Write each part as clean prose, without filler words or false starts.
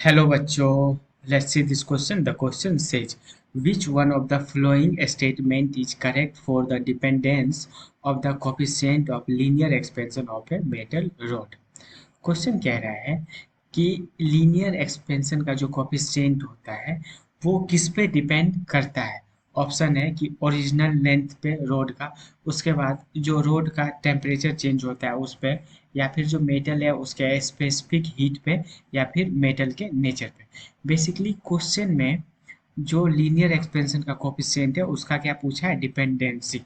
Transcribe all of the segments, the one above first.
Hello बच्चों, let's see this question. The question says, which one of the following statement is correct for the dependence of the coefficient of linear expansion of a metal rod? Question कह रहा है कि linear expansion का जो coefficient होता है वो किस पे डिपेंड करता है। ऑप्शन है कि ओरिजिनल लेंथ पे रोड का, उसके बाद जो रोड का टेम्परेचर चेंज होता है उस पे, या फिर जो मेटल है उसके स्पेसिफिक हीट पे, या फिर मेटल के नेचर पे। बेसिकली क्वेश्चन में जो लीनियर एक्सपेंशन का कोफिशिएंट है उसका क्या पूछा है, डिपेंडेंसी।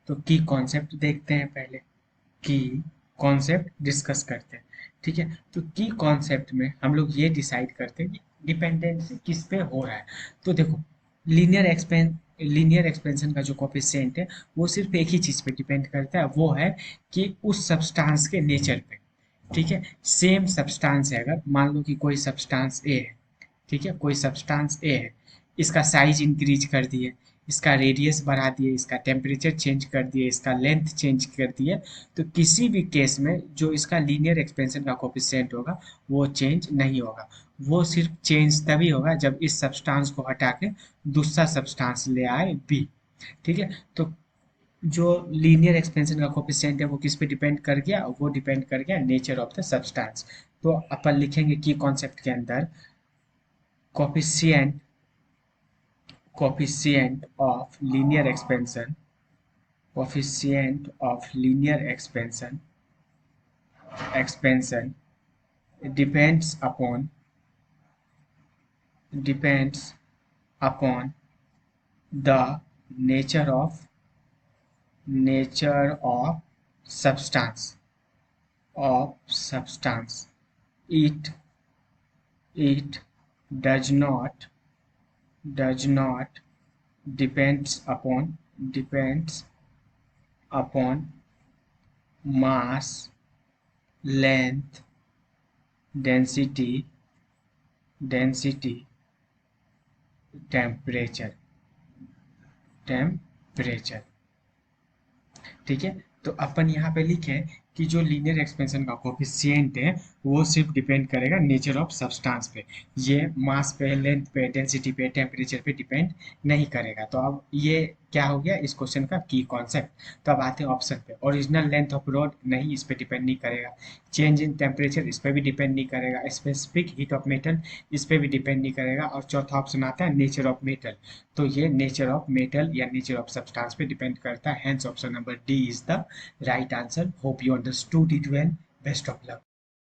तो की कॉन्सेप्ट देखते हैं पहले, की कॉन्सेप्ट डिस्कस करते हैं। ठीक है, तो की कॉन्सेप्ट में हम लोग ये डिसाइड करते हैं कि डिपेंडेंसी किस पे हो रहा है। तो देखो, लीनियर एक्सपेंशन का जो कोफिशिएंट है वो सिर्फ एक ही चीज पे डिपेंड करता है, वो है कि उस सब्सटेंस के नेचर पे। ठीक है, सेम सब्सटेंस है, अगर मान लो कि कोई सब्सटेंस ए है, ठीक है, कोई सब्सटेंस ए है, इसका साइज इंक्रीज कर दिए, इसका रेडियस बढ़ा दिए, इसका टेम्परेचर चेंज कर दिए, इसका लेंथ चेंज कर दिए, तो किसी भी केस में जो इसका लीनियर एक्सपेंशन का कोफिशिएंट होगा वो चेंज नहीं होगा। वो सिर्फ चेंज तभी होगा जब इस सब्सटेंस को हटा के दूसरा सब्सटेंस ले आए बी। ठीक है, तो जो लीनियर एक्सपेंशन का कोफिशिएंट है वो किस पे डिपेंड कर गया, वो डिपेंड कर गया नेचर ऑफ द सब्सटेंस। तो अपन लिखेंगे की कॉन्सेप्ट के अंदर, coefficient coefficient of linear expansion, coefficient of linear expansion depends upon depends upon the nature of substance of substance. It does not depends upon mass, length, density, temperature temperature. ठीक है, तो अपन यहाँ पे लिखे कि जो लीनियर एक्सपेंशन का coefficient है वो सिर्फ डिपेंड करेगा नेचर ऑफ सब्सटेंस पे, ये मास पे, लेंथ पे, डेंसिटी पे, टेम्परेचर पे डिपेंड नहीं करेगा। तो अब ये क्या हो गया इस क्वेश्चन का की कॉन्सेप्ट। तो अब आते हैं ऑप्शन पे, ओरिजिनल लेंथ ऑफ रोड नहीं, इस पे डिपेंड नहीं करेगा। चेंज इन टेम्परेचर, इस पे भी डिपेंड नहीं करेगा। स्पेसिफिक हीट ऑफ मेटल, इस पे भी डिपेंड नहीं करेगा। और चौथा ऑप्शन आता है नेचर ऑफ मेटल, तो ये नेचर ऑफ मेटल या नेचर ऑफ सब्सटेंस पे डिपेंड करता है। Hence option number D is the right answer. Hope you understood it well. Best of luck.